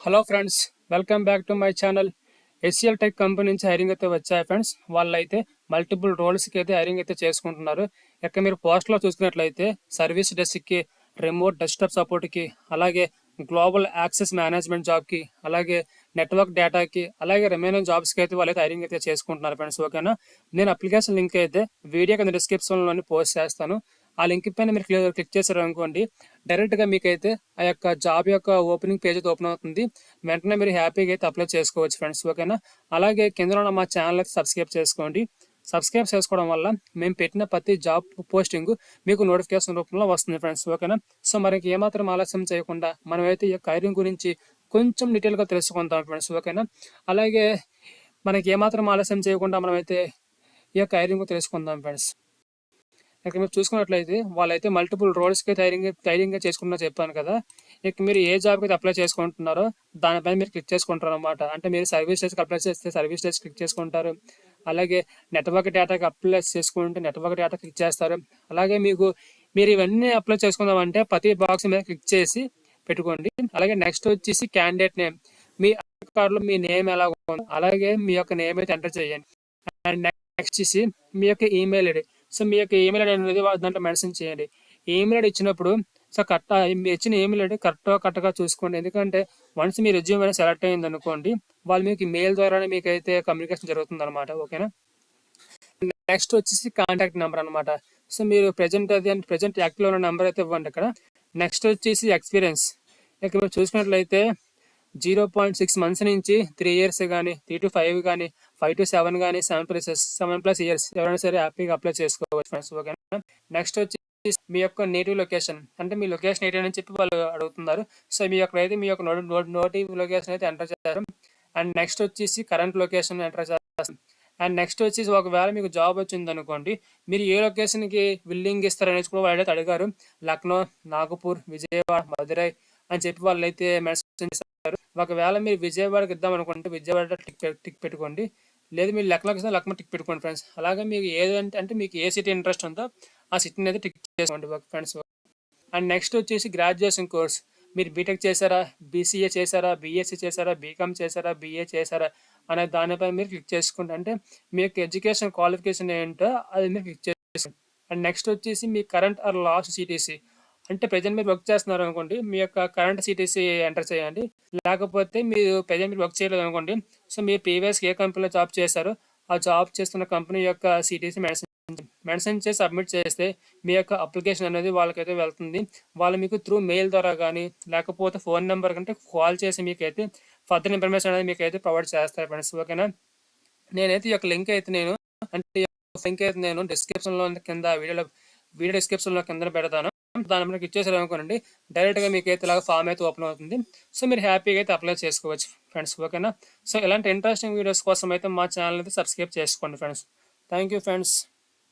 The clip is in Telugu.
Hello friends, welcome back to my channel. SCL tech company నుంచి హైరింగ్ అయితే వచ్చాయి ఫ్రెండ్స్. వాళ్ళైతే మల్టిపుల్ రోల్స్కి అయితే హైరింగ్ అయితే చేసుకుంటున్నారు. ఇక్కడ మీరు పోస్ట్లో చూసుకున్నట్లయితే సర్వీస్ డెస్క్కి, రిమోట్ డెస్క్టాప్ సపోర్ట్కి, అలాగే గ్లోబల్ యాక్సెస్ మేనేజ్మెంట్ జాబ్కి, అలాగే నెట్వర్క్ డేటాకి, అలాగే రిమైనింగ్ జాబ్స్కి అయితే వాళ్ళైతే హైరింగ్ అయితే చేసుకుంటున్నారు ఫ్రెండ్స్. ఓకేనా, నేను అప్లికేషన్ లింక్ అయితే వీడియో కింద డిస్క్రిప్షన్లోని పోస్ట్ చేస్తాను. ఆ లింక్ పైన మీరు క్లిక్ చేశారు అనుకోండి, డైరెక్ట్గా మీకైతే ఆ యొక్క జాబ్ యొక్క ఓపెనింగ్ పేజ్ అయితే ఓపెన్ అవుతుంది. వెంటనే మీరు హ్యాపీగా అయితే అప్లై చేసుకోవచ్చు ఫ్రెండ్స్. ఓకేనా, అలాగే కింద ఉన్న మా ఛానల్ అయితే సబ్స్క్రైబ్ చేసుకోండి. సబ్స్క్రైబ్ చేసుకోవడం వల్ల మేము పెట్టిన ప్రతి జాబ్ పోస్టింగ్ మీకు నోటిఫికేషన్ రూపంలో వస్తుంది ఫ్రెండ్స్. ఓకేనా, సో మరి ఏమాత్రం ఆలస్యం చేయకుండా మనమైతే ఈ యొక్క హైరింగ్ గురించి కొంచెం డీటెయిల్గా తెలుసుకుంటాం ఫ్రెండ్స్. ఓకేనా, అలాగే మనకి ఏమాత్రం ఆలస్యం చేయకుండా మనమైతే ఈ యొక్క హైరింగ్ తెలుసుకుందాం ఫ్రెండ్స్. ఇక్కడ మీరు చూసుకున్నట్లయితే వాళ్ళైతే మల్టిపుల్ రోల్స్కి టైరింగ్ చేసుకుంటున్నా చెప్పాను కదా. ఇక మీరు ఏ జాబ్కి అయితే అప్లై చేసుకుంటున్నారో దానిపైన మీరు క్లిక్ చేసుకుంటారు అనమాట. అంటే మీరు సర్వీస్ డెస్క్ అప్లై చేస్తే సర్వీస్ డెస్క్ క్లిక్ చేసుకుంటారు. అలాగే నెట్వర్క్ డేటాకి అప్లై చేసుకుంటే నెట్వర్క్ డేటా క్లిక్ చేస్తారు. అలాగే మీరు ఇవన్నీ అప్లై చేసుకుందామంటే ప్రతి బాక్స్ మీద క్లిక్ చేసి పెట్టుకోండి. అలాగే నెక్స్ట్ వచ్చేసి క్యాండిడేట్ నేమ్, మీ కార్డులో మీ నేమ్ ఎలా ఉందో అలాగే మీ యొక్క నేమ్ అయితే ఎంటర్ చేయండి. అండ్ నెక్స్ట్ వచ్చేసి మీ యొక్క ఈమెయిల్ ఐడి. సో మీ యొక్క ఈమెయిల్ ఐడి అనేది దాంట్లో మెన్షన్ చేయండి. ఈమెయిల్ ఐడి ఇచ్చినప్పుడు సో మీరు ఇచ్చిన ఈమెయిల్ ఐడి కరెక్ట్గా చూసుకోండి. ఎందుకంటే వన్స్ మీ రెజ్యూమ్ అనేది సెలెక్ట్ అయింది అనుకోండి, వాళ్ళు మీకు మెయిల్ ద్వారానే మీకు అయితే కమ్యూనికేషన్ జరుగుతుంది అనమాట. ఓకేనా, నెక్స్ట్ వచ్చేసి కాంటాక్ట్ నెంబర్ అనమాట. సో మీరు ప్రజెంట్ యాక్టివ్లో ఉన్న నెంబర్ అయితే ఇవ్వండి ఇక్కడ. నెక్స్ట్ వచ్చేసి ఎక్స్పీరియన్స్. ఇక మీరు చూసుకున్నట్లయితే 0.6 months నుంచి 3 years కానీ, 3 to 5 కానీ, 5 to 7 కానీ, 7+ years ఎవరైనా సరే హ్యాపీగా అప్లై చేసుకోవచ్చు ఫ్రెండ్స్. ఓకేనా, నెక్స్ట్ వచ్చి మీ యొక్క నేటివ్ లొకేషన్, అంటే మీ లొకేషన్ ఏంటి అని చెప్పి వాళ్ళు అడుగుతున్నారు. సో మీ యొక్క నోటివ్ లొకేషన్ అయితే ఎంటర్ చేస్తారు. అండ్ నెక్స్ట్ వచ్చేసి కరెంట్ లొకేషన్ ఎంటర్ చేస్తారు. అండ్ నెక్స్ట్ వచ్చేసి ఒకవేళ మీకు జాబ్ వచ్చింది అనుకోండి, మీరు ఏ లొకేషన్కి విల్లింగ్ ఇస్తారనేసి కూడా వాళ్ళు అయితే అడిగారు. లక్నో, నాగపూర్, విజయవాడ, మదురై అని చెప్పి వాళ్ళు అయితే మెన్షన్ చేస్తారు. ఒకవేళ మీరు విజయవాడకి ఇద్దాం అనుకుంటే విజయవాడ టిక్ పెట్టుకోండి. లేదు మీరు లక్నోకి ఇస్తే లక్నో టిక్ పెట్టుకోండి ఫ్రెండ్స్. అలాగే మీకు ఏదంటే మీకు ఏ సిటీ ఇంట్రెస్ట్ ఉందో ఆ సిటీని అయితే టిక్ చేసుకోండి ఫ్రెండ్స్. అండ్ నెక్స్ట్ వచ్చేసి గ్రాడ్యుయేషన్ కోర్స్, మీరు బీటెక్ చేశారా, బీసీఏ చేశారా, బీఎస్సీ చేశారా, బీకామ్ చేశారా, బీఏ చేశారా అనే దానిపై మీరు క్లిక్ చేసుకుంటే, అంటే మీ యొక్క ఎడ్యుకేషన్ క్వాలిఫికేషన్ ఏంటో అది మీరు క్లిక్ చేసుకోండి. అండ్ నెక్స్ట్ వచ్చేసి మీ కరెంట్ ఆర్ లాస్ట్ సిటీసీ, అంటే ప్రజెంట్ మీరు వర్క్ చేస్తున్నారు అనుకోండి, మీ యొక్క కరెంట్ సిటీసీ ఎంటర్ చేయండి. లేకపోతే ప్రజెంట్ మీరు వర్క్ చేయలేదు అనుకోండి, సో మీరు ప్రీవియస్గా ఏ కంపెనీలో జాబ్ చేశారో ఆ జాబ్ చేస్తున్న కంపెనీ యొక్క సిటీసీ మెన్షన్ చేసి సబ్మిట్ చేస్తే మీ యొక్క అప్లికేషన్ అనేది వాళ్ళకైతే వెళ్తుంది. వాళ్ళు మీకు త్రూ మెయిల్ ద్వారా కానీ లేకపోతే ఫోన్ నెంబర్ కంటే కాల్ చేసి మీకైతే ఫర్దర్ ఇన్ఫర్మేషన్ అనేది మీకైతే ప్రొవైడ్ చేస్తారు ఫ్రెండ్స్. ఓకేనా, నేనైతే ఈ యొక్క లింక్ అయితే నేను డిస్క్రిప్షన్లో కింద వీడియో డిస్క్రిప్షన్లో కింద పెడతాను. దాని మీద క్లిక్ చేసారు అనుకోండి, డైరెక్ట్గా మీకైతే ఇలాగ ఫామ్ అయితే ఓపెన్ అవుతుంది. సో మీరు హ్యాపీగా అయితే అప్లై చేసుకోవచ్చు ఫ్రెండ్స్. ఓకేనా, సో ఇలాంటి ఇంట్రెస్టింగ్ వీడియోస్ కోసం అయితే మా ఛానల్ అయితే సబ్స్క్రైబ్ చేసుకోండి ఫ్రెండ్స్. Thank you friends.